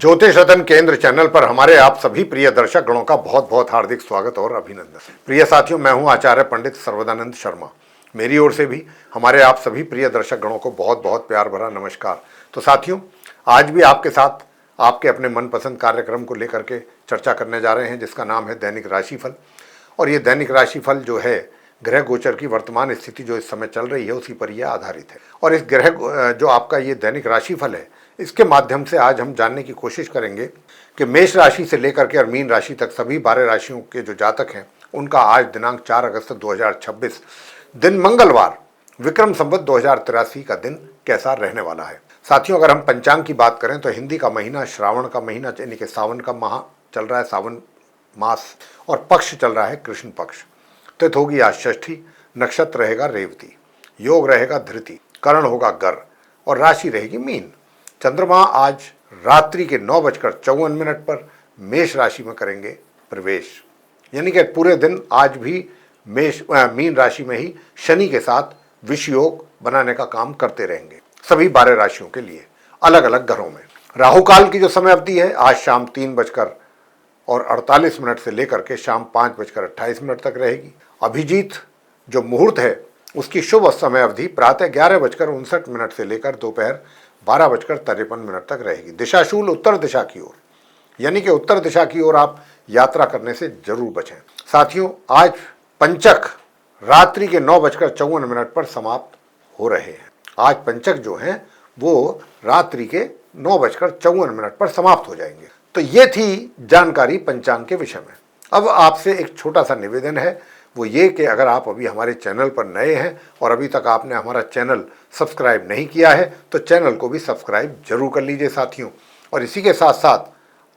ज्योतिष रतन केंद्र चैनल पर हमारे आप सभी प्रिय दर्शक गणों का बहुत बहुत हार्दिक स्वागत और अभिनंदन। प्रिय साथियों, मैं हूं आचार्य पंडित सर्वदानंद शर्मा। मेरी ओर से भी हमारे आप सभी प्रिय दर्शक गणों को बहुत बहुत प्यार भरा नमस्कार। तो साथियों, आज भी आपके साथ आपके अपने मनपसंद कार्यक्रम को लेकर के चर्चा करने जा रहे हैं, जिसका नाम है दैनिक राशिफल। और ये दैनिक राशिफल जो है ग्रह गोचर की वर्तमान स्थिति जो इस समय चल रही है उसी पर यह आधारित है। और इस ग्रह जो आपका ये दैनिक राशिफल है, इसके माध्यम से आज हम जानने की कोशिश करेंगे कि मेष राशि से लेकर के और मीन राशि तक सभी 12 राशियों के जो जातक हैं उनका आज दिनांक 4 अगस्त 2026 दिन मंगलवार विक्रम संवत 2083 का दिन कैसा रहने वाला है। साथियों, अगर हम पंचांग की बात करें तो हिंदी का महीना श्रावण का महीना यानी कि सावन का माह चल रहा है, सावन मास, और पक्ष चल रहा है कृष्ण पक्ष। तिथि होगी आज षष्ठी, नक्षत्र रहेगा रेवती, योग रहेगा धृति, करण होगा गर और राशि रहेगी मीन। चंद्रमा आज रात्रि के 9:54 पर मेष राशि में करेंगे प्रवेश, यानी कि पूरे दिन आज भी मीन राशि में ही शनि के साथ विष योग बनाने का काम करते रहेंगे सभी 12 राशियों के लिए अलग अलग घरों में। राहु काल की जो समय अवधि है आज शाम 3:48 से लेकर के शाम 5:28 तक रहेगी। अभिजीत जो मुहूर्त है उसकी शुभ समय अवधि प्रातः 11:59 से लेकर दोपहर 12:53 तक रहेगी। दिशाशूल उत्तर दिशा की ओर, यानी कि उत्तर दिशा की ओर आप यात्रा करने से जरूर बचें। साथियों, आज पंचक रात्रि के 9:54 पर समाप्त हो रहे हैं। आज पंचक जो हैं वो रात्रि के 9:54 पर समाप्त हो जाएंगे। तो ये थी जानकारी पंचांग के विषय में। अब आपसे एक छोटा सा निवेदन है, वो ये कि अगर आप अभी हमारे चैनल पर नए हैं और अभी तक आपने हमारा चैनल सब्सक्राइब नहीं किया है तो चैनल को भी सब्सक्राइब जरूर कर लीजिए साथियों, और इसी के साथ साथ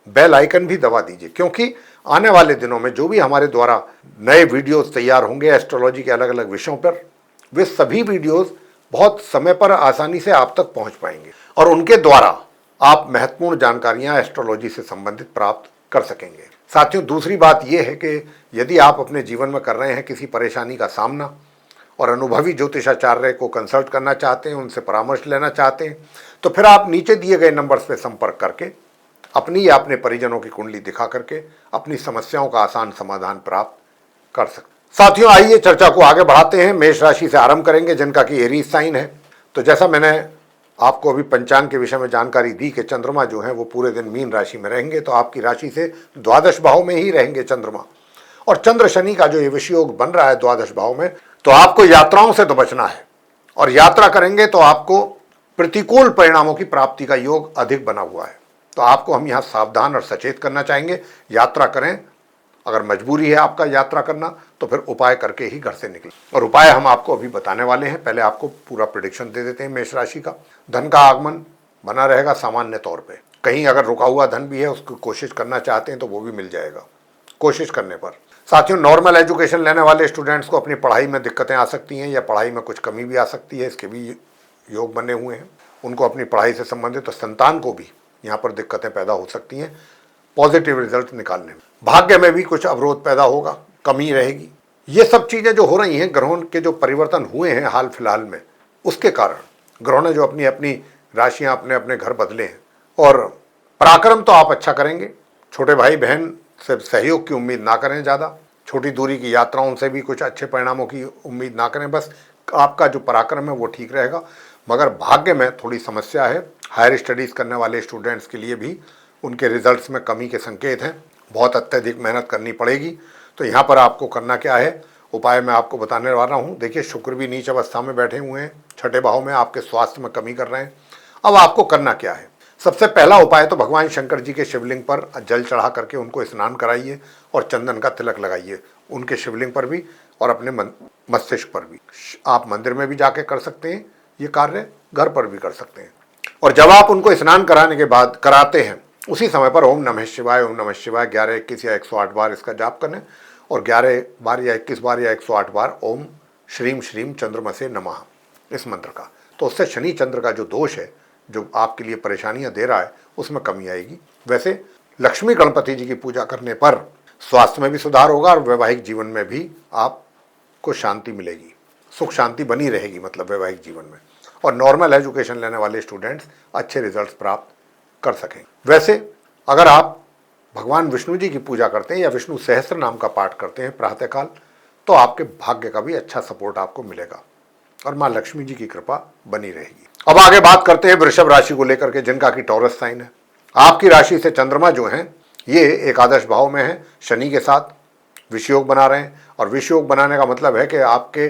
बेल आइकन भी दबा दीजिए, क्योंकि आने वाले दिनों में जो भी हमारे द्वारा नए वीडियोस तैयार होंगे एस्ट्रोलॉजी के अलग अलग विषयों पर, वे सभी वीडियोस बहुत समय पर आसानी से आप तक पहुँच पाएंगे और उनके द्वारा आप महत्वपूर्ण जानकारियाँ एस्ट्रोलॉजी से संबंधित प्राप्त कर सकेंगे। साथियों, दूसरी बात यह है कि यदि आप अपने जीवन में कर रहे हैं किसी परेशानी का सामना और अनुभवी ज्योतिषाचार्य को कंसल्ट करना चाहते हैं, उनसे परामर्श लेना चाहते हैं, तो फिर आप नीचे दिए गए नंबर्स पर संपर्क करके अपनी या अपने परिजनों की कुंडली दिखा करके अपनी समस्याओं का आसान समाधान प्राप्त कर सकते। साथियों, आइए चर्चा को आगे बढ़ाते हैं। मेष राशि से आरंभ करेंगे जिनका कि एरीज साइन है। तो जैसा मैंने आपको अभी पंचांग के विषय में जानकारी दी कि चंद्रमा जो है वो पूरे दिन मीन राशि में रहेंगे, तो आपकी राशि से द्वादश भाव में ही रहेंगे चंद्रमा। और चंद्र शनि का जो ये विष योग बन रहा है द्वादश भाव में, तो आपको यात्राओं से तो बचना है, और यात्रा करेंगे तो आपको प्रतिकूल परिणामों की प्राप्ति का योग अधिक बना हुआ है। तो आपको हम यहाँ सावधान और सचेत करना चाहेंगे। यात्रा करें, अगर मजबूरी है आपका यात्रा करना तो फिर उपाय करके ही घर से निकलें, और उपाय हम आपको अभी बताने वाले हैं। पहले आपको पूरा प्रेडिक्शन दे देते हैं मेष राशि का। धन का आगमन बना रहेगा सामान्य तौर पे, कहीं अगर रुका हुआ धन भी है उसको कोशिश करना चाहते हैं तो वो भी मिल जाएगा कोशिश करने पर। साथियों, नॉर्मल एजुकेशन लेने वाले स्टूडेंट्स को अपनी पढ़ाई में दिक्कतें आ सकती हैं या पढ़ाई में कुछ कमी भी आ सकती है, इसके भी योग बने हुए हैं। उनको अपनी पढ़ाई से संबंधित, तो संतान को भी यहाँ पर दिक्कतें पैदा हो सकती हैं पॉजिटिव रिजल्ट निकालने में। भाग्य में भी कुछ अवरोध पैदा होगा, कमी रहेगी। ये सब चीज़ें जो हो रही हैं, ग्रहों के जो परिवर्तन हुए हैं हाल फिलहाल में, उसके कारण ग्रहों ने जो अपनी अपनी राशियां अपने अपने घर बदले हैं। और पराक्रम तो आप अच्छा करेंगे, छोटे भाई बहन से सहयोग की उम्मीद ना करें, ज़्यादा छोटी दूरी की यात्राओं से भी कुछ अच्छे परिणामों की उम्मीद ना करें। बस आपका जो पराक्रम है वो ठीक रहेगा, मगर भाग्य में थोड़ी समस्या है। हायर स्टडीज़ करने वाले स्टूडेंट्स के लिए भी उनके रिजल्ट्स में कमी के संकेत हैं, बहुत अत्यधिक मेहनत करनी पड़ेगी। तो यहाँ पर आपको करना क्या है, उपाय मैं आपको बताने वाला हूँ। देखिए, शुक्र भी नीच अवस्था में बैठे हुए हैं, छठे भाव में आपके स्वास्थ्य में कमी कर रहे हैं। अब आपको करना क्या है, सबसे पहला उपाय तो भगवान शंकर जी के शिवलिंग पर जल चढ़ा करके उनको स्नान कराइए और चंदन का तिलक लगाइए, उनके शिवलिंग पर भी और अपने मस्तिष्क पर भी। आप मंदिर में भी जाके कर सकते हैं ये कार्य, घर पर भी कर सकते हैं। और जब आप उनको स्नान कराने के बाद कराते हैं, उसी समय पर ओम नमः शिवाय 11, 21 या 108 बार इसका जाप करें, और 11 बार या 21 बार या 108 बार ओम श्रीम श्रीम चंद्रमसे नमः इस मंत्र का। तो उससे शनि चंद्र का जो दोष है, जो आपके लिए परेशानियां दे रहा है, उसमें कमी आएगी। वैसे लक्ष्मी गणपति जी की पूजा करने पर स्वास्थ्य में भी सुधार होगा और वैवाहिक जीवन में भी आपको शांति मिलेगी, सुख शांति बनी रहेगी, मतलब वैवाहिक जीवन में। और नॉर्मल एजुकेशन लेने वाले स्टूडेंट्स अच्छे रिजल्ट्स प्राप्त कर सकें। वैसे अगर आप भगवान विष्णु जी की पूजा करते हैं या विष्णु सहस्त्र नाम का पाठ करते हैं प्रातःकाल, तो आपके भाग्य का भी अच्छा सपोर्ट आपको मिलेगा और माँ लक्ष्मी जी की कृपा बनी रहेगी। अब आगे बात करते हैं वृषभ राशि को लेकर के, जिनका की टॉरस साइन है। आपकी राशि से चंद्रमा जो है ये एकादश भाव में है, शनि के साथ विषयोग बना रहे हैं। और विषयोग बनाने का मतलब है कि आपके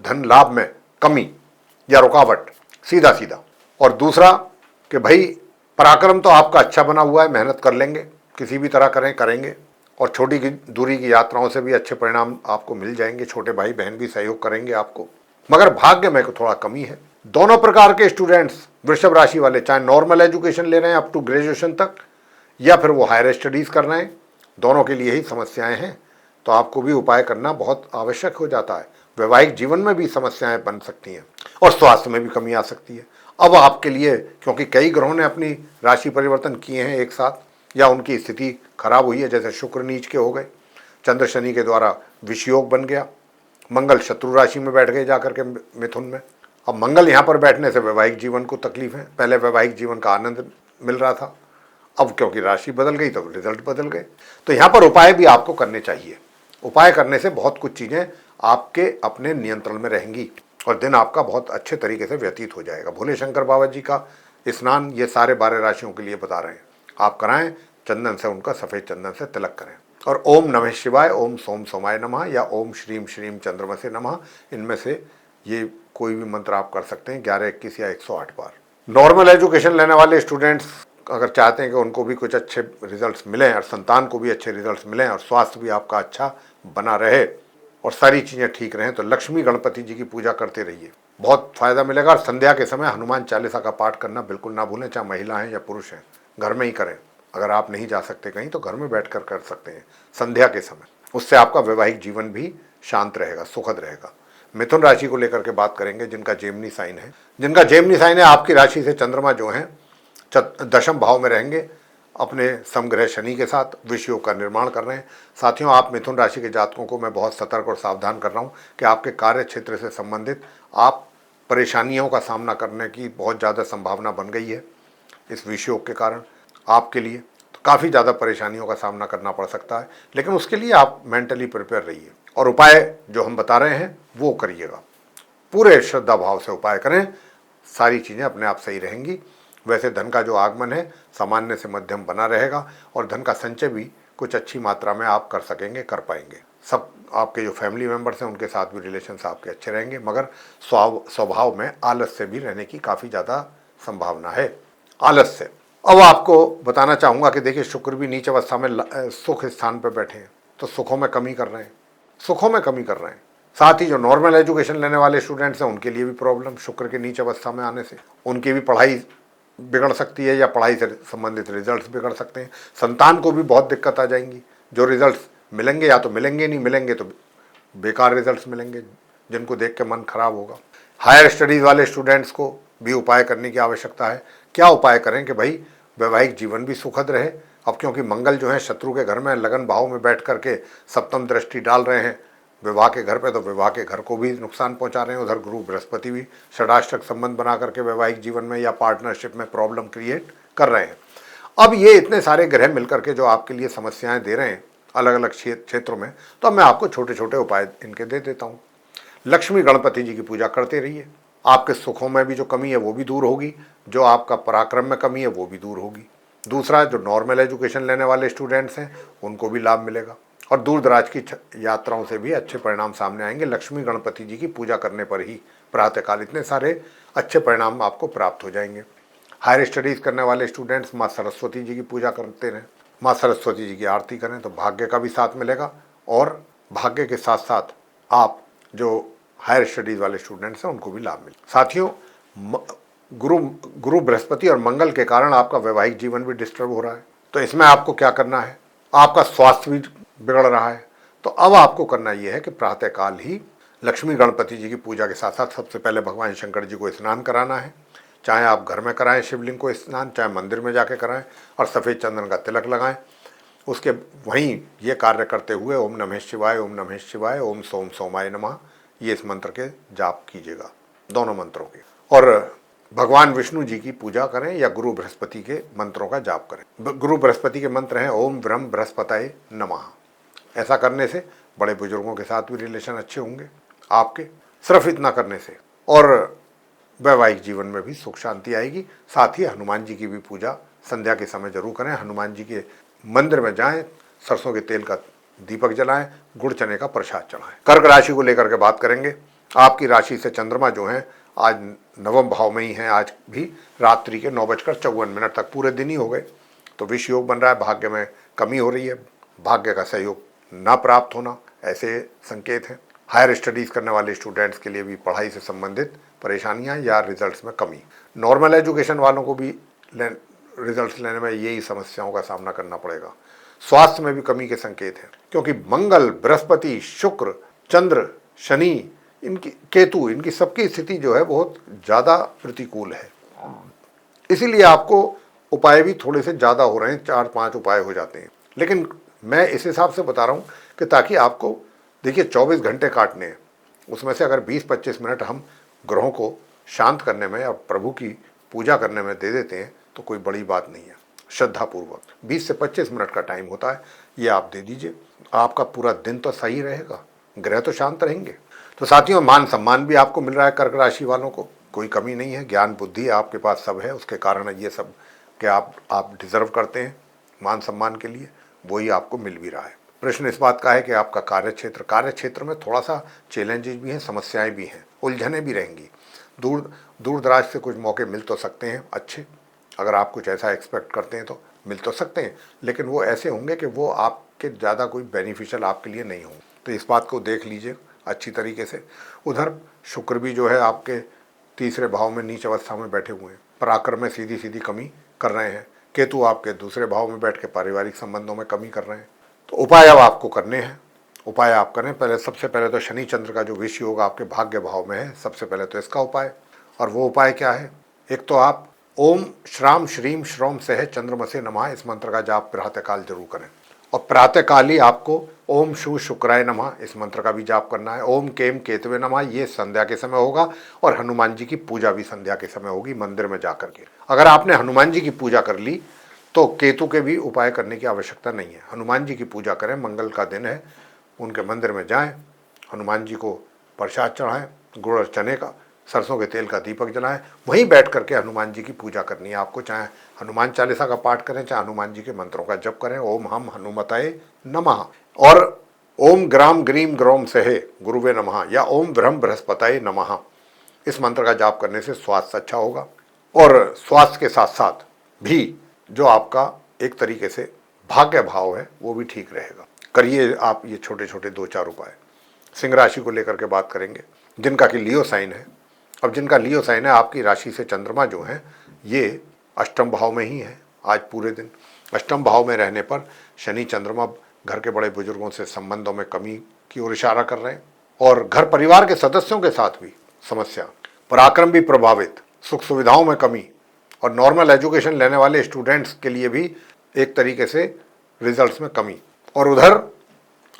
धन लाभ में कमी या रुकावट, सीधा सीधा। और दूसरा कि भाई पराक्रम तो आपका अच्छा बना हुआ है, मेहनत कर लेंगे, किसी भी तरह करेंगे और छोटी दूरी की यात्राओं से भी अच्छे परिणाम आपको मिल जाएंगे। छोटे भाई बहन भी सहयोग करेंगे आपको, मगर भाग्य में थोड़ा कमी है। दोनों प्रकार के स्टूडेंट्स वृषभ राशि वाले, चाहे नॉर्मल एजुकेशन ले रहे हैं अप टू ग्रेजुएशन तक या फिर वो हायर स्टडीज कर रहे हैं, दोनों के लिए ही समस्याएं हैं। तो आपको भी उपाय करना बहुत आवश्यक हो जाता है। वैवाहिक जीवन में भी समस्याएं बन सकती हैं और स्वास्थ्य में भी कमी आ सकती है। अब आपके लिए, क्योंकि कई ग्रहों ने अपनी राशि परिवर्तन किए हैं एक साथ या उनकी स्थिति खराब हुई है, जैसे शुक्र नीच के हो गए, चंद्र शनि के द्वारा विषयोग बन गया, मंगल शत्रु राशि में बैठ गए जाकर के मिथुन में। अब मंगल यहाँ पर बैठने से वैवाहिक जीवन को तकलीफ है। पहले वैवाहिक जीवन का आनंद मिल रहा था, अब क्योंकि राशि बदल गई तो रिजल्ट बदल गए। तो यहाँ पर उपाय भी आपको करने चाहिए। उपाय करने से बहुत कुछ चीज़ें आपके अपने नियंत्रण में रहेंगी और दिन आपका बहुत अच्छे तरीके से व्यतीत हो जाएगा। भोले शंकर बाबा जी का स्नान ये सारे 12 राशियों के लिए बता रहे हैं, आप कराएं, चंदन से उनका सफ़ेद चंदन से तिलक करें। और ओम नमः शिवाय, ओम सोम सोमाय नमः या ओम श्रीम श्रीम चंद्रमसे नमः, इनमें से ये कोई भी मंत्र आप कर सकते हैं 11, 21 या 108 बार। नॉर्मल एजुकेशन लेने वाले स्टूडेंट्स अगर चाहते हैं कि उनको भी कुछ अच्छे रिजल्ट्स मिलें और संतान को भी अच्छे रिजल्ट्स मिलें और स्वास्थ्य भी आपका अच्छा बना रहे और सारी चीज़ें ठीक रहें, तो लक्ष्मी गणपति जी की पूजा करते रहिए, बहुत फायदा मिलेगा। और संध्या के समय हनुमान चालीसा का पाठ करना बिल्कुल ना भूलें, चाहे महिला हैं या पुरुष हैं, घर में ही करें। अगर आप नहीं जा सकते कहीं तो घर में बैठकर कर सकते हैं संध्या के समय, उससे आपका वैवाहिक जीवन भी शांत रहेगा, सुखद रहेगा। मिथुन राशि को लेकर के बात करेंगे, जिनका जेमिनी साइन है। जिनका जेमिनी साइन है, आपकी राशि से चंद्रमा जो है दशम भाव में रहेंगे, अपने समग्रह शनि के साथ विषयोग का निर्माण कर रहे हैं। साथियों, आप मिथुन राशि के जातकों को मैं बहुत सतर्क और सावधान कर रहा हूं कि आपके कार्य क्षेत्र से संबंधित आप परेशानियों का सामना करने की बहुत ज़्यादा संभावना बन गई है। इस विषयोग के कारण आपके लिए तो काफ़ी ज़्यादा परेशानियों का सामना करना पड़ सकता है, लेकिन उसके लिए आप मेंटली प्रिपेयर रहिए और उपाय जो हम बता रहे हैं वो करिएगा। पूरे श्रद्धा भाव से उपाय करें, सारी चीज़ें अपने आप सही रहेंगी। वैसे धन का जो आगमन है सामान्य से मध्यम बना रहेगा और धन का संचय भी कुछ अच्छी मात्रा में आप कर सकेंगे, कर पाएंगे। सब आपके जो फैमिली मेंबर्स हैं उनके साथ भी रिलेशंस आपके अच्छे रहेंगे, मगर स्वभाव में आलस से भी रहने की काफ़ी ज़्यादा संभावना है, आलस से। अब आपको बताना चाहूँगा कि देखिए, शुक्र भी नीच अवस्था में सुख स्थान पर बैठे हैं, तो सुखों में कमी कर रहे हैं, सुखों में कमी कर रहे हैं। साथ ही जो नॉर्मल एजुकेशन लेने वाले स्टूडेंट्स हैं उनके लिए भी प्रॉब्लम, शुक्र के नीच अवस्था में आने से उनकी भी पढ़ाई बिगड़ सकती है या पढ़ाई से संबंधित रिजल्ट्स बिगड़ सकते हैं। संतान को भी बहुत दिक्कत आ जाएंगी। जो रिजल्ट्स मिलेंगे या तो मिलेंगे, नहीं मिलेंगे तो बेकार रिजल्ट्स मिलेंगे, जिनको देख के मन खराब होगा। हायर स्टडीज़ वाले स्टूडेंट्स को भी उपाय करने की आवश्यकता है। क्या उपाय करें कि भाई वैवाहिक जीवन भी सुखद रहे। अब क्योंकि मंगल जो है शत्रु के घर में लगन भाव में बैठ करके सप्तम दृष्टि डाल रहे हैं विवाह के घर पे, तो विवाह के घर को भी नुकसान पहुंचा रहे हैं। उधर गुरु बृहस्पति भी षडाष्टक संबंध बना करके वैवाहिक जीवन में या पार्टनरशिप में प्रॉब्लम क्रिएट कर रहे हैं। अब ये इतने सारे ग्रह मिलकर के जो आपके लिए समस्याएं दे रहे हैं अलग अलग क्षेत्रों में, तो अब मैं आपको छोटे छोटे उपाय इनके दे देता हूँ। लक्ष्मी गणपति जी की पूजा करते रहिए, आपके सुखों में भी जो कमी है वो भी दूर होगी, जो आपका पराक्रम में कमी है वो भी दूर होगी। दूसरा, जो नॉर्मल एजुकेशन लेने वाले स्टूडेंट्स हैं उनको भी लाभ मिलेगा और दूर दराज की यात्राओं से भी अच्छे परिणाम सामने आएंगे। लक्ष्मी गणपति जी की पूजा करने पर ही प्रातःकाल इतने सारे अच्छे परिणाम आपको प्राप्त हो जाएंगे। हायर स्टडीज़ करने वाले स्टूडेंट्स माँ सरस्वती जी की पूजा करते रहें, माँ सरस्वती जी की आरती करें तो भाग्य का भी साथ मिलेगा। और भाग्य के साथ साथ आप जो हायर स्टडीज़ वाले स्टूडेंट्स हैं उनको भी लाभ मिले। साथियों, गुरु बृहस्पति और मंगल के कारण आपका वैवाहिक जीवन भी डिस्टर्ब हो रहा है, तो इसमें आपको क्या करना है, आपका स्वास्थ्य भी बिगड़ रहा है, तो अब आपको करना यह है कि प्रातःकाल ही लक्ष्मी गणपति जी की पूजा के साथ साथ सबसे पहले भगवान शंकर जी को स्नान कराना है। चाहे आप घर में कराएं शिवलिंग को स्नान, चाहे मंदिर में जाके कराएं और सफ़ेद चंदन का तिलक लगाएं। उसके वहीं ये कार्य करते हुए ओम नमः शिवाय, ओम नमः शिवाय, ओम सोम सोमाय नमः, ये इस मंत्र के जाप कीजिएगा, दोनों मंत्रों के। और भगवान विष्णु जी की पूजा करें या गुरु बृहस्पति के मंत्रों का जाप करें। गुरु बृहस्पति के मंत्र हैं ओम ब्रह्म बृहस्पतये नमः। ऐसा करने से बड़े बुजुर्गों के साथ भी रिलेशन अच्छे होंगे आपके, सिर्फ इतना करने से। और वैवाहिक जीवन में भी सुख शांति आएगी। साथ ही हनुमान जी की भी पूजा संध्या के समय जरूर करें। हनुमान जी के मंदिर में जाएं, सरसों के तेल का दीपक जलाएं, गुड़ चने का प्रसाद चढ़ाएं। कर्क राशि को लेकर के बात करेंगे। आपकी राशि से चंद्रमा जो है आज नवम भाव में ही है। आज भी रात्रि के 9:54 तक पूरे दिन ही हो गए, तो विष योग बन रहा है। भाग्य में कमी हो रही है, भाग्य का सहयोग ना प्राप्त होना, ऐसे संकेत हैं। हायर स्टडीज करने वाले स्टूडेंट्स के लिए भी पढ़ाई से संबंधित परेशानियां या रिजल्ट्स में कमी। नॉर्मल एजुकेशन वालों को भी रिजल्ट्स लेने में यही समस्याओं का सामना करना पड़ेगा। स्वास्थ्य में भी कमी के संकेत हैं, क्योंकि मंगल, बृहस्पति, शुक्र, चंद्र, शनि, इनकी केतु, इनकी सबकी स्थिति जो है बहुत ज़्यादा प्रतिकूल है। इसीलिए आपको उपाय भी थोड़े से ज़्यादा हो रहे हैं, 4-5 उपाय हो जाते हैं। लेकिन मैं इस हिसाब से बता रहा हूँ कि ताकि आपको, देखिए 24 घंटे काटने हैं, उसमें से अगर 20-25 मिनट हम ग्रहों को शांत करने में या प्रभु की पूजा करने में दे देते हैं तो कोई बड़ी बात नहीं है। श्रद्धापूर्वक 20 से 25 मिनट का टाइम होता है, ये आप दे दीजिए। आपका पूरा दिन तो सही रहेगा, ग्रह तो शांत रहेंगे। तो साथियों, मान सम्मान भी आपको मिल रहा है। कर्क राशि वालों को कोई कमी नहीं है, ज्ञान बुद्धि आपके पास सब है। उसके कारण ये सब कि आप डिजर्व करते हैं मान सम्मान के लिए, वही आपको मिल भी रहा है। प्रश्न इस बात का है कि आपका कार्यक्षेत्र में थोड़ा सा चैलेंजेस भी हैं, समस्याएं भी हैं, उलझनें भी रहेंगी। दूर दराज से कुछ मौके मिल तो सकते हैं अच्छे, अगर आप कुछ ऐसा एक्सपेक्ट करते हैं तो मिल तो सकते हैं, लेकिन वो ऐसे होंगे कि वो आपके ज़्यादा कोई बेनिफिशियल आपके लिए नहीं होंगे। तो इस बात को देख लीजिए अच्छी तरीके से। उधर शुक्र भी जो है आपके तीसरे भाव में नीच अवस्था में बैठे हुए हैं, पराक्रम में सीधी सीधी कमी कर रहे हैं। केतु आपके दूसरे भाव में बैठ के पारिवारिक संबंधों में कमी कर रहे हैं। तो उपाय अब आपको करने हैं, उपाय आप करें। सबसे पहले तो शनि चंद्र का जो विष योग आपके भाग्य भाव में है, सबसे पहले तो इसका उपाय। और वो उपाय क्या है? एक तो आप ओम श्राम श्रीम श्रोम सह चंद्रमसे नमः इस मंत्र का जाप प्रातःकाल जरूर करें। और प्रातःकाल ही आपको ओम शु शुक्राय नमः इस मंत्र का भी जाप करना है। ओम केम केतवे नमः ये संध्या के समय होगा, और हनुमान जी की पूजा भी संध्या के समय होगी मंदिर में जाकर के। अगर आपने हनुमान जी की पूजा कर ली तो केतु के भी उपाय करने की आवश्यकता नहीं है। हनुमान जी की पूजा करें, मंगल का दिन है, उनके मंदिर में जाएं, हनुमान जी को प्रसाद चढ़ाएं, गुड़ और चने का, सरसों के तेल का दीपक जलाएं, वहीं बैठ करके हनुमान जी की पूजा करनी है आपको। चाहे हनुमान चालीसा का पाठ करें, चाहे हनुमान जी के मंत्रों का जप करें। ओम हम हनुमताय नमः और ओम ग्राम ग्रीम ग्रोम सहे गुरुवे नमः या ओम ब्रह्म बृहस्पतये नमः इस मंत्र का जाप करने से स्वास्थ्य अच्छा होगा। और स्वास्थ्य के साथ साथ भी जो आपका एक तरीके से भाग्य भाव है वो भी ठीक रहेगा। करिए आप ये छोटे छोटे 2-4 उपाय। सिंह राशि को लेकर के बात करेंगे, जिनका कि लियो साइन है। अब जिनका लियो साइन है, आपकी राशि से चंद्रमा जो है ये अष्टम भाव में ही है आज पूरे दिन। अष्टम भाव में रहने पर शनि चंद्रमा घर के बड़े बुजुर्गों से संबंधों में कमी की ओर इशारा कर रहे हैं, और घर परिवार के सदस्यों के साथ भी समस्या, पराक्रम भी प्रभावित, सुख सुविधाओं में कमी, और नॉर्मल एजुकेशन लेने वाले स्टूडेंट्स के लिए भी एक तरीके से रिजल्ट्स में कमी। और उधर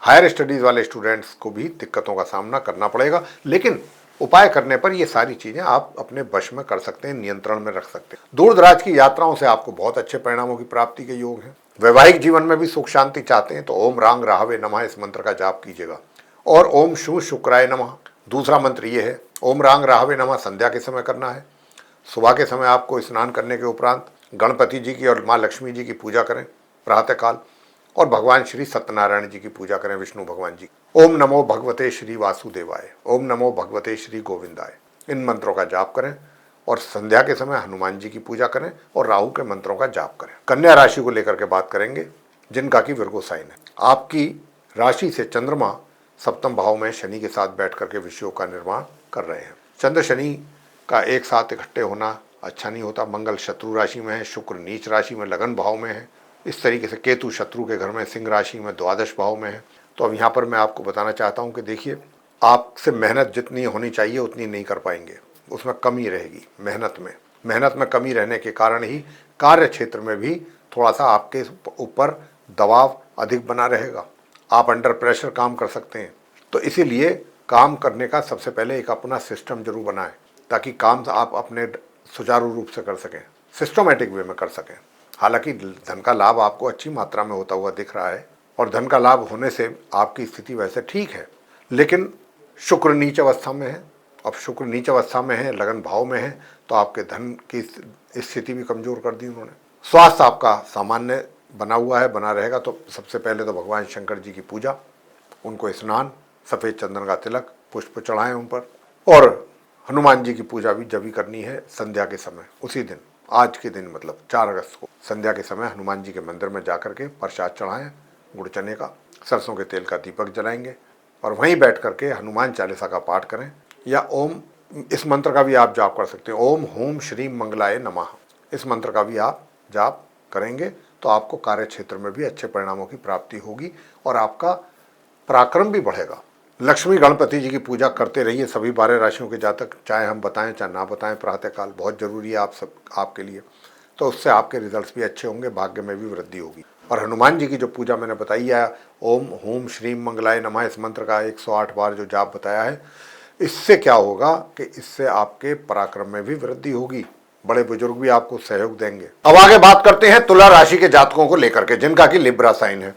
हायर स्टडीज़ वाले स्टूडेंट्स को भी दिक्कतों का सामना करना पड़ेगा। लेकिन उपाय करने पर ये सारी चीज़ें आप अपने वश में कर सकते हैं, नियंत्रण में रख सकते हैं। दूर दराज की यात्राओं से आपको बहुत अच्छे परिणामों की प्राप्ति के योग हैं। वैवाहिक जीवन में भी सुख शांति चाहते हैं तो ओम रांग राहवे नमः इस मंत्र का जाप कीजिएगा। और ओम शु शुक्राय नमः दूसरा मंत्र ये है। ओम रांग राहवे नमः संध्या के समय करना है। सुबह के समय आपको स्नान करने के उपरांत गणपति जी की और माँ लक्ष्मी जी की पूजा करें प्रातःकाल, और भगवान श्री सत्यनारायण जी की पूजा करें, विष्णु भगवान जी। ओम नमो भगवते श्री वासुदेवाय, ओम नमो भगवते श्री गोविंदाय इन मंत्रों का जाप करें, और संध्या के समय हनुमान जी की पूजा करें और राहु के मंत्रों का जाप करें। कन्या राशि को लेकर के बात करेंगे, जिनका की विर्गो साइन है। आपकी राशि से चंद्रमा सप्तम भाव में शनि के साथ बैठ करके विषयों का निर्माण कर रहे हैं। चंद्र शनि का एक साथ इकट्ठे होना अच्छा नहीं होता। मंगल शत्रु राशि में है, शुक्र नीच राशि में लगन भाव में है। इस तरीके से केतु शत्रु के घर में सिंह राशि में द्वादश भाव में है। तो अब यहाँ पर मैं आपको बताना चाहता हूँ कि देखिए, आपसे मेहनत जितनी होनी चाहिए उतनी नहीं कर पाएंगे, उसमें कमी रहेगी। मेहनत में कमी रहने के कारण ही कार्य क्षेत्र में भी थोड़ा सा आपके ऊपर दबाव अधिक बना रहेगा। आप अंडर प्रेशर काम कर सकते हैं। तो इसीलिए काम करने का सबसे पहले एक अपना सिस्टम जरूर बनाएं, ताकि काम आप अपने सुचारू रूप से कर सकें, सिस्टमेटिक वे में कर सकें। हालांकि धन का लाभ आपको अच्छी मात्रा में होता हुआ दिख रहा है और धन का लाभ होने से आपकी स्थिति वैसे ठीक है, लेकिन शुक्र नीच अवस्था में है। अब शुक्र नीच अवस्था में है, लगन भाव में है, तो आपके धन की स्थिति भी कमजोर कर दी उन्होंने। स्वास्थ्य आपका सामान्य बना हुआ है, बना रहेगा। तो सबसे पहले तो भगवान शंकर जी की पूजा, उनको स्नान, सफ़ेद चंदन का तिलक, पुष्प चढ़ाएं उन पर। और हनुमान जी की पूजा भी जब भी करनी है संध्या के समय, उसी दिन, आज के दिन मतलब 4 अगस्त को संध्या के समय हनुमान जी के मंदिर में जाकर के प्रसाद चढ़ाएं, गुड़ चने का, सरसों के तेल का दीपक जलाएंगे और वहीं बैठ करके हनुमान चालीसा का पाठ करें। या ओम, इस मंत्र का भी आप जाप कर सकते हैं, ओम होम श्रीम मंगलाय नमः। इस मंत्र का भी आप जाप करेंगे तो आपको कार्य क्षेत्र में भी अच्छे परिणामों की प्राप्ति होगी और आपका पराक्रम भी बढ़ेगा। लक्ष्मी गणपति जी की पूजा करते रहिए सभी 12 राशियों के जातक, चाहे हम बताएं चाहे ना बताएं, प्रातःकाल बहुत जरूरी है आपके लिए। तो उससे आपके रिजल्ट्स भी अच्छे होंगे, भाग्य में भी वृद्धि होगी। और हनुमान जी की जो पूजा मैंने बताई है, ओम होम श्रीम मंगलाय नमः, इस मंत्र का 108 बार जो जाप बताया है, इससे क्या होगा कि इससे आपके पराक्रम में भी वृद्धि होगी, बड़े बुजुर्ग भी आपको सहयोग देंगे। अब आगे बात करते हैं तुला राशि के जातकों को लेकर के, जिनका कि लिब्रा साइन है।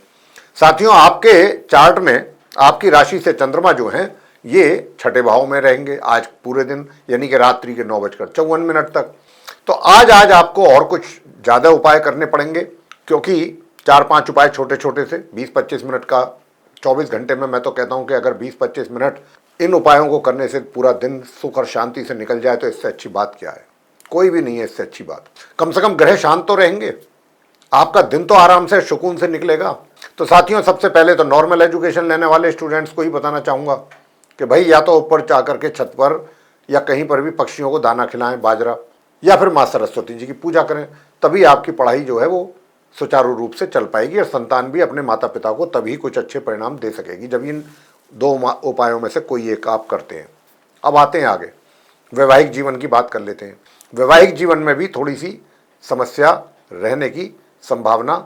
साथियों, आपके चार्ट में आपकी राशि से चंद्रमा जो हैं ये 6ठे भाव में रहेंगे आज पूरे दिन, यानी कि रात्रि के 9:54 तक। तो आज आपको और कुछ ज़्यादा उपाय करने पड़ेंगे, क्योंकि 4-5 उपाय छोटे छोटे से 20-25 मिनट का 24 घंटे में, मैं तो कहता हूं कि अगर 20-25 मिनट इन उपायों को करने से पूरा दिन सुख और शांति से निकल जाए तो इससे अच्छी बात क्या है? कोई भी नहीं है इससे अच्छी बात। कम से कम ग्रह शांत तो रहेंगे, आपका दिन तो आराम से सुकून से निकलेगा। तो साथियों, सबसे पहले तो नॉर्मल एजुकेशन लेने वाले स्टूडेंट्स को ही बताना चाहूँगा कि भाई या तो ऊपर जा करके छत पर या कहीं पर भी पक्षियों को दाना खिलाएं, बाजरा, या फिर माँ सरस्वती जी की पूजा करें। तभी आपकी पढ़ाई जो है वो सुचारू रूप से चल पाएगी और संतान भी अपने माता पिता को तभी कुछ अच्छे परिणाम दे सकेगी, जब इन 2 उपायों में से कोई एक आप करते हैं। अब आते हैं आगे, वैवाहिक जीवन की बात कर लेते हैं। वैवाहिक जीवन में भी थोड़ी सी समस्या रहने की संभावना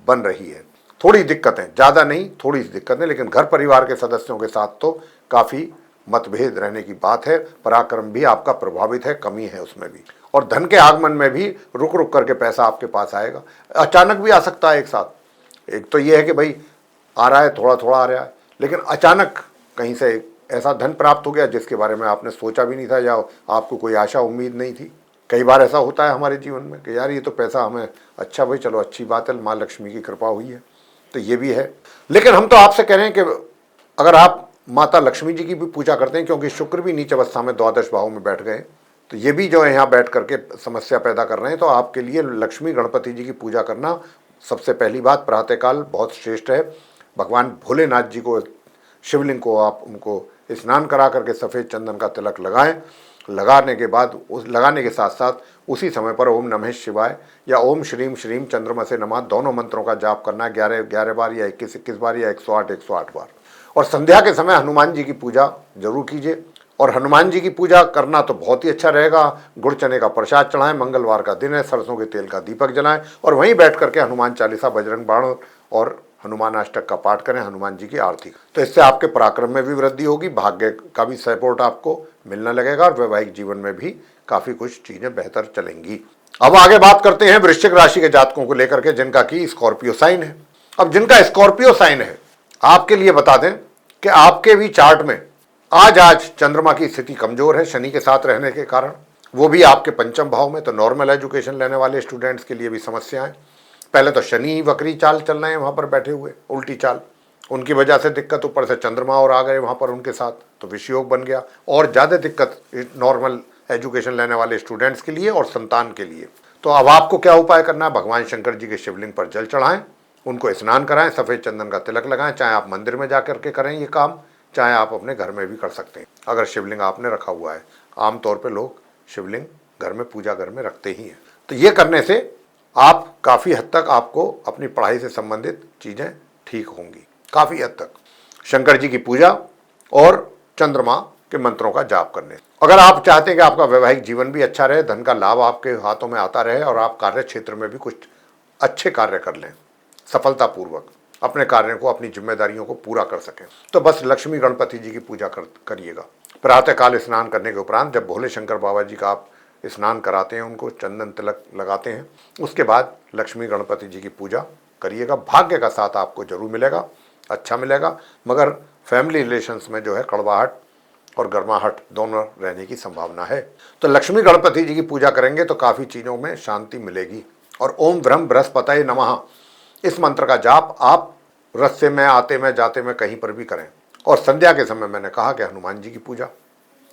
बन रही है, थोड़ी दिक्कतें, ज़्यादा नहीं, थोड़ी सी दिक्कतें, लेकिन घर परिवार के सदस्यों के साथ तो काफ़ी मतभेद रहने की बात है। पराक्रम भी आपका प्रभावित है, कमी है उसमें भी। और धन के आगमन में भी रुक रुक करके पैसा आपके पास आएगा, अचानक भी आ सकता है एक साथ। एक तो ये है कि भाई आ रहा है, थोड़ा थोड़ा आ रहा है, लेकिन अचानक कहीं से ऐसा धन प्राप्त हो गया जिसके बारे में आपने सोचा भी नहीं था या आपको कोई आशा उम्मीद नहीं थी। कई बार ऐसा होता है हमारे जीवन में कि यार ये तो पैसा हमें, अच्छा भाई चलो अच्छी बात है, माँ लक्ष्मी की कृपा हुई है, तो ये भी है। लेकिन हम तो आपसे कह रहे हैं कि अगर आप माता लक्ष्मी जी की भी पूजा करते हैं, क्योंकि शुक्र भी नीच अवस्था में द्वादश भाव में बैठ गए, तो ये भी जो है यहाँ बैठ करके समस्या पैदा कर रहे हैं, तो आपके लिए लक्ष्मी गणपति जी की पूजा करना सबसे पहली बात प्रातःकाल बहुत श्रेष्ठ है। भगवान भोलेनाथ जी को, शिवलिंग को आप उनको स्नान करा करके सफ़ेद चंदन का तिलक लगाएं। लगाने के बाद लगाने के साथ साथ उसी समय पर ओम नमः शिवाय या ओम श्रीम श्रीम चंद्रमा से नमः दोनों मंत्रों का जाप करना है 11 बार या 21 बार या 108 बार। और संध्या के समय हनुमान जी की पूजा जरूर कीजिए। और हनुमान जी की पूजा करना तो बहुत ही अच्छा रहेगा। गुड़ चने का प्रसाद चढ़ाएं, मंगलवार का दिन है, सरसों के तेल का दीपक जलाएं और वहीं बैठ करके हनुमान चालीसा, बजरंग बाण और हनुमान अष्टक का पाठ करें, हनुमान जी की आरती। तो इससे आपके पराक्रम में भी वृद्धि होगी, भाग्य का भी सपोर्ट आपको मिलने लगेगा और वैवाहिक जीवन में भी काफ़ी कुछ चीज़ें बेहतर चलेंगी। अब आगे बात करते हैं वृश्चिक राशि के जातकों को लेकर के, जिनका कि स्कॉर्पियो साइन है। अब जिनका स्कॉर्पियो साइन है, आपके लिए बता दें कि आपके भी चार्ट में आज चंद्रमा की स्थिति कमजोर है शनि के साथ रहने के कारण, वो भी आपके पंचम भाव में। तो नॉर्मल एजुकेशन लेने वाले स्टूडेंट्स के लिए भी समस्याएं। पहले तो शनि वक्री चाल चल रहे हैं वहाँ पर बैठे हुए, उल्टी चाल, उनकी वजह से दिक्कत, ऊपर से चंद्रमा और आ गए वहाँ पर उनके साथ, तो विषयोग बन गया और ज़्यादा दिक्कत नॉर्मल एजुकेशन लेने वाले स्टूडेंट्स के लिए और संतान के लिए। तो अब आपको क्या उपाय करना है? भगवान शंकर जी के शिवलिंग पर जल चढ़ाएं, उनको स्नान कराएं, सफ़ेद चंदन का तिलक लगाएं। चाहे आप मंदिर में जा करके करें ये काम, चाहे आप अपने घर में भी कर सकते हैं अगर शिवलिंग आपने रखा हुआ है। आमतौर पर लोग शिवलिंग घर में, पूजा घर में रखते ही हैं। तो ये करने से आप काफ़ी हद तक, आपको अपनी पढ़ाई से संबंधित चीज़ें ठीक होंगी काफ़ी हद तक। शंकर जी की पूजा और चंद्रमा के मंत्रों का जाप करने। अगर आप चाहते हैं कि आपका वैवाहिक जीवन भी अच्छा रहे, धन का लाभ आपके हाथों में आता रहे और आप कार्य क्षेत्र में भी कुछ अच्छे कार्य कर लें, सफलतापूर्वक अपने कार्यों को, अपनी जिम्मेदारियों को पूरा कर सकें, तो बस लक्ष्मी गणपति जी की पूजा करिएगा। प्रातःकाल स्नान करने के उपरांत जब भोले शंकर बाबा जी का आप स्नान कराते हैं, उनको चंदन तिलक लगाते हैं। उसके बाद लक्ष्मी गणपति जी की पूजा करिएगा। भाग्य का साथ आपको जरूर मिलेगा, अच्छा मिलेगा, मगर फैमिली रिलेशंस में जो है कड़वाहट और गर्माहट दोनों रहने की संभावना है। तो लक्ष्मी गणपति जी की पूजा करेंगे तो काफ़ी चीज़ों में शांति मिलेगी। और ओम ब्रह्म बृहस्पतये नमः इस मंत्र का जाप आप रस्ते में, आते में, जाते में, कहीं पर भी करें। और संध्या के समय मैंने कहा कि हनुमान जी की पूजा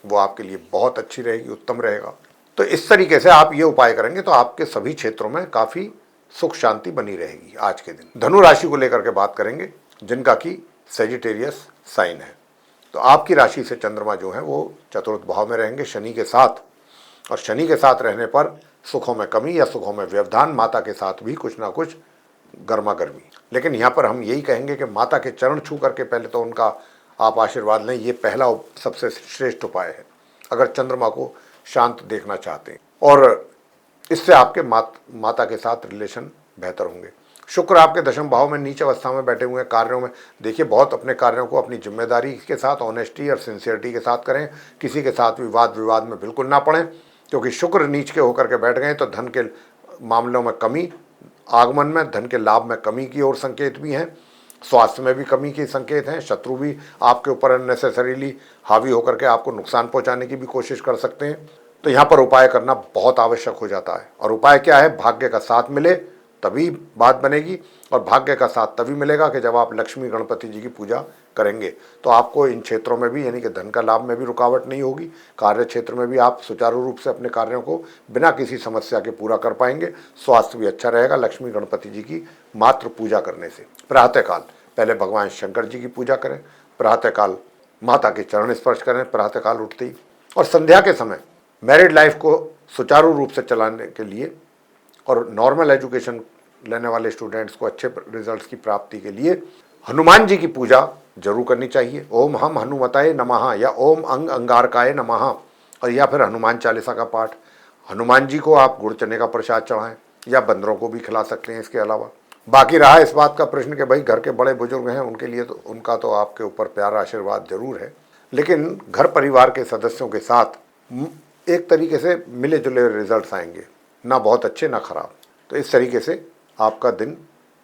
वो आपके लिए बहुत अच्छी रहेगी, उत्तम रहेगा। तो इस तरीके से आप ये उपाय करेंगे तो आपके सभी क्षेत्रों में काफ़ी सुख शांति बनी रहेगी आज के दिन। धनु राशि को लेकर के बात करेंगे, जिनका कि सेजिटेरियस साइन है। तो आपकी राशि से चंद्रमा जो है वो चतुर्थ भाव में रहेंगे शनि के साथ, और शनि के साथ रहने पर सुखों में कमी या सुखों में व्यवधान, माता के साथ भी कुछ ना कुछ गर्मा गर्मी। लेकिन यहाँ पर हम यही कहेंगे कि माता के चरण छू करके पहले तो उनका आप आशीर्वाद लें, ये पहला सबसे श्रेष्ठ उपाय है अगर चंद्रमा को शांत देखना चाहते हैं, और इससे आपके माता के साथ रिलेशन बेहतर होंगे। शुक्र आपके दशम भाव में नीच अवस्था में बैठे हुए हैं। कार्यों में देखिए, बहुत अपने कार्यों को अपनी जिम्मेदारी के साथ, ऑनेस्टी और सिंसियरिटी के साथ करें। किसी के साथ भी वाद विवाद में बिल्कुल ना पड़ें, क्योंकि शुक्र नीच के होकर के बैठ गए तो धन के मामलों में कमी, आगमन में, धन के लाभ में कमी की ओर संकेत भी हैं। स्वास्थ्य में भी कमी के संकेत हैं। शत्रु भी आपके ऊपर अननेसेसरीली हावी होकर के आपको नुकसान पहुंचाने की भी कोशिश कर सकते हैं। तो यहाँ पर उपाय करना बहुत आवश्यक हो जाता है। और उपाय क्या है? भाग्य का साथ मिले तभी बात बनेगी, और भाग्य का साथ तभी मिलेगा कि जब आप लक्ष्मी गणपति जी की पूजा करेंगे। तो आपको इन क्षेत्रों में भी, यानी कि धन का लाभ में भी रुकावट नहीं होगी। कार्य क्षेत्र में भी आप सुचारू रूप से अपने कार्यों को बिना किसी समस्या के पूरा कर पाएंगे। स्वास्थ्य भी अच्छा रहेगा लक्ष्मी गणपति जी की मात्र पूजा करने से। प्रातःकाल पहले भगवान शंकर जी की पूजा करें, प्रातःकाल माता के चरण स्पर्श करें प्रातःकाल उठते ही, और संध्या के समय मैरिड लाइफ को सुचारू रूप से चलाने के लिए और नॉर्मल एजुकेशन लेने वाले स्टूडेंट्स को अच्छे रिजल्ट्स की प्राप्ति के लिए हनुमान जी की पूजा जरूर करनी चाहिए। ओम हम हनुमताय नमः या ओम अंग अंगारकाय नमः, और या फिर हनुमान चालीसा का पाठ। हनुमान जी को आप गुड़ चने का प्रसाद चढ़ाएं या बंदरों को भी खिला सकते हैं। इसके अलावा बाकी रहा इस बात का प्रश्न कि भाई घर के बड़े बुजुर्ग हैं, उनके लिए तो उनका तो आपके ऊपर प्यार आशीर्वाद जरूर है, लेकिन घर परिवार के सदस्यों के साथ एक तरीके से मिले जुले रिजल्ट्स आएंगे, ना बहुत अच्छे ना खराब। तो इस तरीके से आपका दिन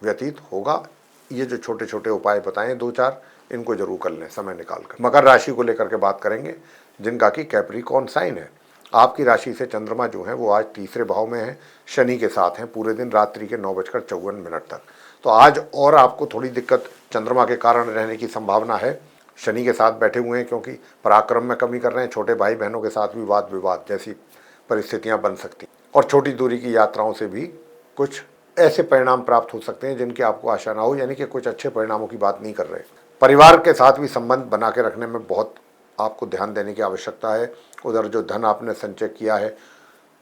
व्यतीत होगा। ये जो छोटे छोटे उपाय बताएं 2-4, इनको जरूर कर लें समय निकालकर। मकर राशि को लेकर के बात करेंगे, जिनका कि कैप्रिकॉर्न साइन है। आपकी राशि से चंद्रमा जो है वो आज तीसरे भाव में है, शनि के साथ हैं पूरे दिन रात्रि के 9:54 तक। तो आज और आपको थोड़ी दिक्कत चंद्रमा के कारण रहने की संभावना है। शनि के साथ बैठे हुए हैं, क्योंकि पराक्रम में कमी कर रहे हैं। छोटे भाई बहनों के साथ भी वाद विवाद जैसी परिस्थितियां बन सकती, और छोटी दूरी की यात्राओं से भी कुछ ऐसे परिणाम प्राप्त हो सकते हैं जिनकी आपको आशा ना हो, यानी कि कुछ अच्छे परिणामों की बात नहीं कर रहे। परिवार के साथ भी संबंध बना के रखने में बहुत आपको ध्यान देने की आवश्यकता है। उधर जो धन आपने संचय किया है,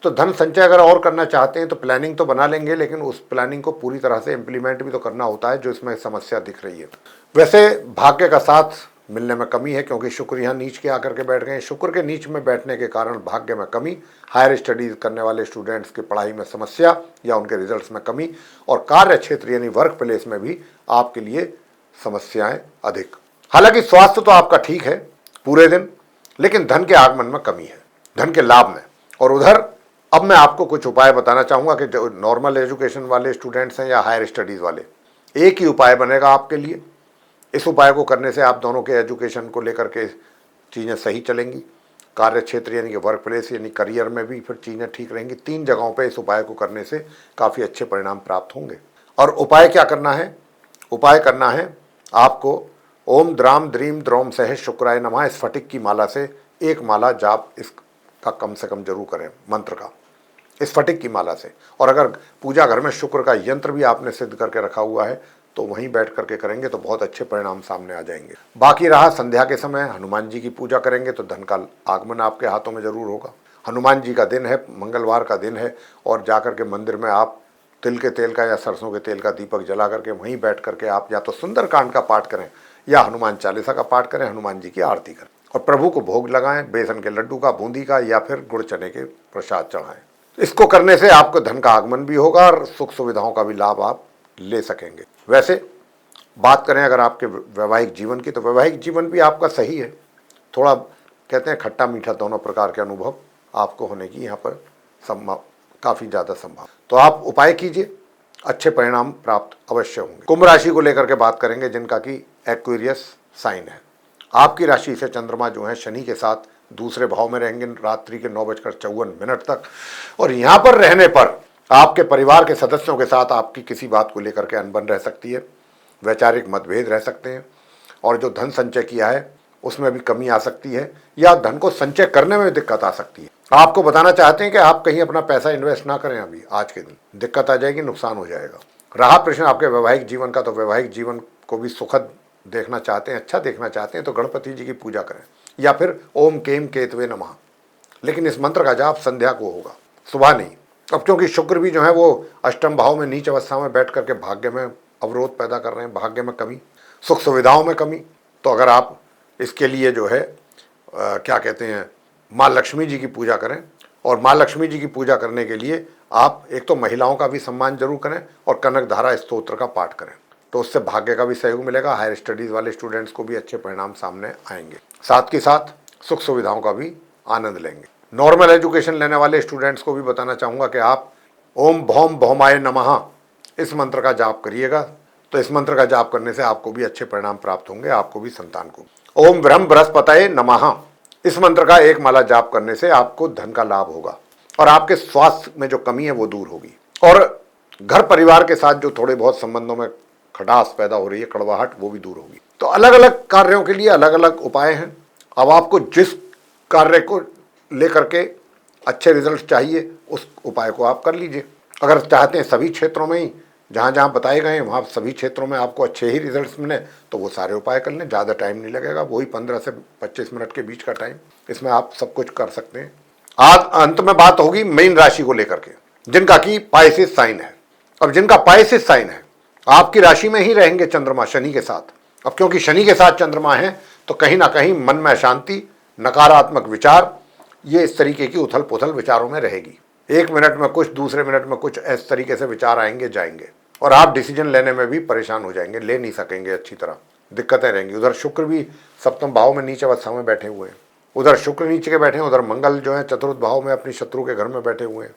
तो धन संचय अगर और करना चाहते हैं तो प्लानिंग तो बना लेंगे, लेकिन उस प्लानिंग को पूरी तरह से इम्प्लीमेंट भी तो करना होता है, जो इसमें समस्या दिख रही है। वैसे भाग्य का साथ मिलने में कमी है, क्योंकि शुक्र यहाँ नीच के आकर के बैठ गए हैं। शुक्र के नीच में बैठने के कारण भाग्य में कमी, हायर स्टडीज करने वाले स्टूडेंट्स की पढ़ाई में समस्या या उनके रिजल्ट्स में कमी, और कार्य क्षेत्र यानी वर्क प्लेस में भी आपके लिए समस्याएं अधिक। हालांकि स्वास्थ्य तो आपका ठीक है पूरे दिन, लेकिन धन के आगमन में कमी है, धन के लाभ में। और उधर अब मैं आपको कुछ उपाय बताना चाहूँगा कि जो नॉर्मल एजुकेशन वाले स्टूडेंट्स हैं या हायर स्टडीज़ वाले, एक ही उपाय बनेगा आपके लिए। इस उपाय को करने से आप दोनों के एजुकेशन को लेकर के चीज़ें सही चलेंगी। कार्य क्षेत्र यानी कि वर्क प्लेस यानी करियर में भी फिर चीज़ें ठीक रहेंगी। 3 जगहों पे इस उपाय को करने से काफ़ी अच्छे परिणाम प्राप्त होंगे। और उपाय क्या करना है? उपाय करना है आपको ओम द्राम द्रीम द्रोम सह शुक्राय नमः स्फटिक की माला से एक माला जाप इसका कम से कम जरूर करें, मंत्र का, स्फटिक की माला से। और अगर पूजा घर में शुक्र का यंत्र भी आपने सिद्ध करके रखा हुआ है तो वहीं बैठ करके करेंगे तो बहुत अच्छे परिणाम सामने आ जाएंगे। बाकी रहा संध्या के समय हनुमान जी की पूजा करेंगे तो धन का आगमन आपके हाथों में जरूर होगा। हनुमान जी का दिन है, मंगलवार का दिन है, और जाकर के मंदिर में आप तिल के तेल का या सरसों के तेल का दीपक जला करके वहीं बैठ करके आप या तो सुंदरकांड का पाठ करें या हनुमान चालीसा का पाठ करें, हनुमान जी की आरती करें, और प्रभु को भोग लगाएं, बेसन के लड्डू का, बूंदी का, या फिर गुड़ चने के प्रसाद चढ़ाएं। इसको करने से आपको धन का आगमन भी होगा और सुख सुविधाओं का भी लाभ आप ले सकेंगे। वैसे बात करें अगर आपके वैवाहिक जीवन की, तो वैवाहिक जीवन भी आपका सही है। थोड़ा कहते हैं खट्टा मीठा दोनों प्रकार के अनुभव आपको होने की यहाँ पर संभव, काफ़ी ज़्यादा संभव। तो आप उपाय कीजिए, अच्छे परिणाम प्राप्त अवश्य होंगे। कुंभ राशि को लेकर के बात करेंगे, जिनका कि एक्वेरियस साइन है। आपकी राशि से चंद्रमा जो है शनि के साथ दूसरे भाव में रहेंगे रात्रि के 9:54 तक, और यहाँ पर रहने पर आपके परिवार के सदस्यों के साथ आपकी किसी बात को लेकर के अनबन रह सकती है, वैचारिक मतभेद रह सकते हैं, और जो धन संचय किया है उसमें भी कमी आ सकती है, या धन को संचय करने में दिक्कत आ सकती है। आपको बताना चाहते हैं कि आप कहीं अपना पैसा इन्वेस्ट ना करें, अभी आज के दिन दिक्कत आ जाएगी, नुकसान हो जाएगा। रहा प्रश्न आपके वैवाहिक जीवन का, तो वैवाहिक जीवन को भी सुखद देखना चाहते हैं, अच्छा देखना चाहते हैं, तो गणपति जी की पूजा करें, या फिर ओम केम केतवे नमः। लेकिन इस मंत्र का जाप संध्या को होगा, सुबह नहीं। अब क्योंकि शुक्र भी जो है वो अष्टम भाव में नीच अवस्था में बैठ करके भाग्य में अवरोध पैदा कर रहे हैं, भाग्य में कमी, सुख सुविधाओं में कमी। तो अगर आप इसके लिए जो है क्या कहते हैं, माँ लक्ष्मी जी की पूजा करें, और माँ लक्ष्मी जी की पूजा करने के लिए आप एक तो महिलाओं का भी सम्मान जरूर करें, और कनक धारा स्तोत्र का पाठ करें, तो उससे भाग्य का भी सहयोग मिलेगा। हायर स्टडीज़ वाले स्टूडेंट्स को भी अच्छे परिणाम सामने आएंगे, साथ के साथ सुख सुविधाओं का भी आनंद लेंगे। नॉर्मल एजुकेशन लेने वाले स्टूडेंट्स को भी बताना चाहूँगा कि आप ओम भौम भौमाय नमः इस मंत्र का जाप करिएगा, तो इस मंत्र का जाप करने से आपको भी अच्छे परिणाम प्राप्त होंगे, आपको भी संतान को। ओम ब्रह्म बृहस्पतये नमः इस मंत्र का एक माला जाप करने से आपको धन का लाभ होगा, और आपके स्वास्थ्य में जो कमी है वो दूर होगी, और घर परिवार के साथ जो थोड़े बहुत संबंधों में खटास पैदा हो रही है, कड़वाहट, वो भी दूर होगी। तो अलग अलग कार्यों के लिए अलग अलग उपाय हैं। अब आपको जिस कार्य को लेकर के अच्छे रिजल्ट चाहिए उस उपाय को आप कर लीजिए। अगर चाहते हैं सभी क्षेत्रों में ही, जहाँ जहाँ बताए गए हैं वहाँ सभी क्षेत्रों में आपको अच्छे ही रिजल्ट्स मिले, तो वो सारे उपाय कर लें, ज़्यादा टाइम नहीं लगेगा, वही 15 से 25 मिनट के बीच का टाइम, इसमें आप सब कुछ कर सकते हैं। आज अंत में बात होगी मीन राशि को लेकर के, जिनका कि पाइसेस साइन है। अब जिनका पाइसेस साइन है, आपकी राशि में ही रहेंगे चंद्रमा शनि के साथ। अब क्योंकि शनि के साथ चंद्रमा है, तो कहीं ना कहीं मन में अशांति, नकारात्मक विचार, ये इस तरीके की उथल पुथल विचारों में रहेगी। एक मिनट में कुछ, दूसरे मिनट में कुछ, इस तरीके से विचार आएंगे जाएंगे, और आप डिसीजन लेने में भी परेशान हो जाएंगे, ले नहीं सकेंगे अच्छी तरह, दिक्कतें रहेंगी। उधर शुक्र भी सप्तम भाव में नीचे अवस्था में बैठे हुए हैं, उधर शुक्र नीचे के बैठे हैं, उधर मंगल जो है चतुर्थ भाव में अपनी शत्रु के घर में बैठे हुए हैं,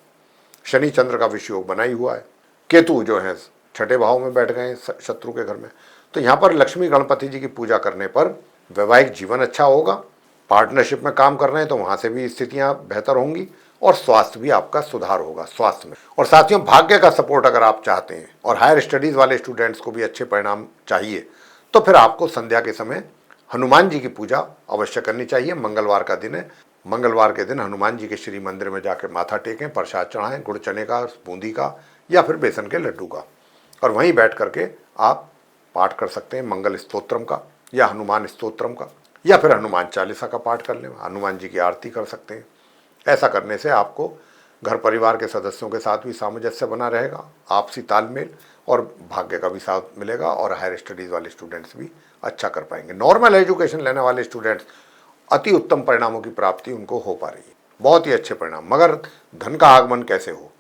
शनि चंद्र का विषयोग बना ही हुआ है, केतु जो है छठे भाव में बैठ गए शत्रु के घर में। तो यहाँ पर लक्ष्मी गणपति जी की पूजा करने पर वैवाहिक जीवन अच्छा होगा, पार्टनरशिप में काम कर रहे हैं तो वहाँ से भी स्थितियाँ बेहतर होंगी, और स्वास्थ्य भी आपका सुधार होगा स्वास्थ्य में। और साथियों, भाग्य का सपोर्ट अगर आप चाहते हैं, और हायर स्टडीज़ वाले स्टूडेंट्स को भी अच्छे परिणाम चाहिए, तो फिर आपको संध्या के समय हनुमान जी की पूजा अवश्य करनी चाहिए। मंगलवार का दिन है, मंगलवार के दिन हनुमान जी के श्री मंदिर में जाकर माथा टेकें, प्रसाद चढ़ाएं, गुड़ चने का, बूंदी का, या फिर बेसन के लड्डू का, और वहीं बैठ करके आप पाठ कर सकते हैं मंगल स्तोत्रम का, या हनुमान स्तोत्रम का, या फिर हनुमान चालीसा का पाठ कर लें, हनुमान जी की आरती कर सकते हैं। ऐसा करने से आपको घर परिवार के सदस्यों के साथ भी सामंजस्य बना रहेगा, आपसी तालमेल, और भाग्य का भी साथ मिलेगा, और हायर स्टडीज़ वाले स्टूडेंट्स भी अच्छा कर पाएंगे। नॉर्मल एजुकेशन लेने वाले स्टूडेंट्स अति उत्तम परिणामों की प्राप्ति उनको हो पा रही है, बहुत ही अच्छे परिणाम। मगर धन का आगमन कैसे हो?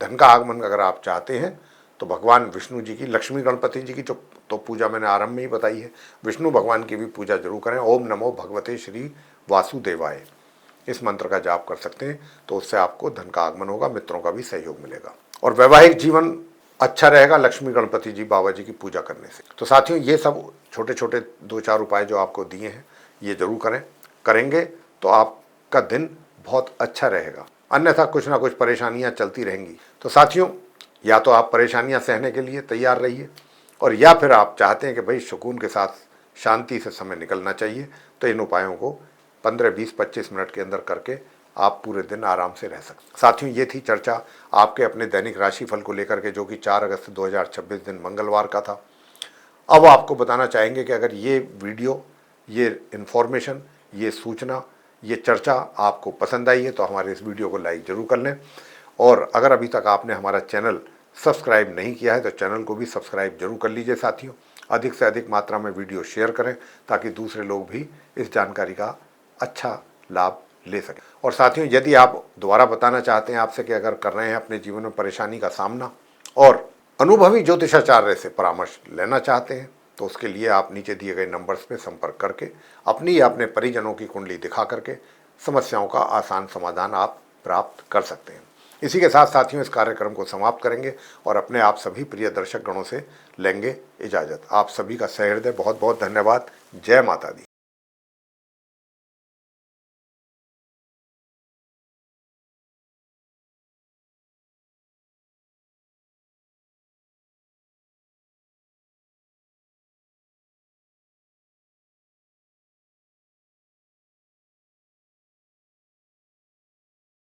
धन का आगमन अगर आप चाहते हैं तो भगवान विष्णु जी की, लक्ष्मी गणपति जी की जो तो पूजा मैंने आरंभ में ही बताई है, विष्णु भगवान की भी पूजा जरूर करें। ओम नमो भगवते श्री वासुदेवाय इस मंत्र का जाप कर सकते हैं, तो उससे आपको धन का आगमन होगा, मित्रों का भी सहयोग मिलेगा, और वैवाहिक जीवन अच्छा रहेगा लक्ष्मी गणपति जी बाबा जी की पूजा करने से। तो साथियों, ये सब छोटे छोटे 2-4 उपाय जो आपको दिए हैं, ये जरूर करेंगे तो आपका दिन बहुत अच्छा रहेगा। अन्यथा कुछ ना कुछ परेशानियां चलती रहेंगी। तो साथियों, या तो आप परेशानियां सहने के लिए तैयार रहिए, और या फिर आप चाहते हैं कि भाई सुकून के साथ शांति से समय निकलना चाहिए, तो इन उपायों को 15, 20, 25 मिनट के अंदर करके आप पूरे दिन आराम से रह सकते। साथियों, ये थी चर्चा आपके अपने दैनिक राशिफल को लेकर के, जो कि 4 अगस्त 2026 दिन मंगलवार का था। अब आपको बताना चाहेंगे कि अगर ये वीडियो, ये इन्फॉर्मेशन, ये सूचना, ये चर्चा आपको पसंद आई है तो हमारे इस वीडियो को लाइक ज़रूर कर लें, और अगर अभी तक आपने हमारा चैनल सब्सक्राइब नहीं किया है तो चैनल को भी सब्सक्राइब जरूर कर लीजिए। साथियों, अधिक से अधिक मात्रा में वीडियो शेयर करें, ताकि दूसरे लोग भी इस जानकारी का अच्छा लाभ ले सकें। और साथियों, यदि आप दोबारा बताना चाहते हैं आपसे कि अगर कर रहे हैं अपने जीवन में परेशानी का सामना, और अनुभवी ज्योतिषाचार्य से परामर्श लेना चाहते हैं, तो उसके लिए आप नीचे दिए गए नंबर्स पे संपर्क करके अपनी या अपने परिजनों की कुंडली दिखा करके समस्याओं का आसान समाधान आप प्राप्त कर सकते हैं। इसी के साथ साथियों इस कार्यक्रम को समाप्त करेंगे और अपने आप सभी प्रिय दर्शक गणों से लेंगे इजाज़त। आप सभी का सहृदय बहुत बहुत धन्यवाद। जय माता दी।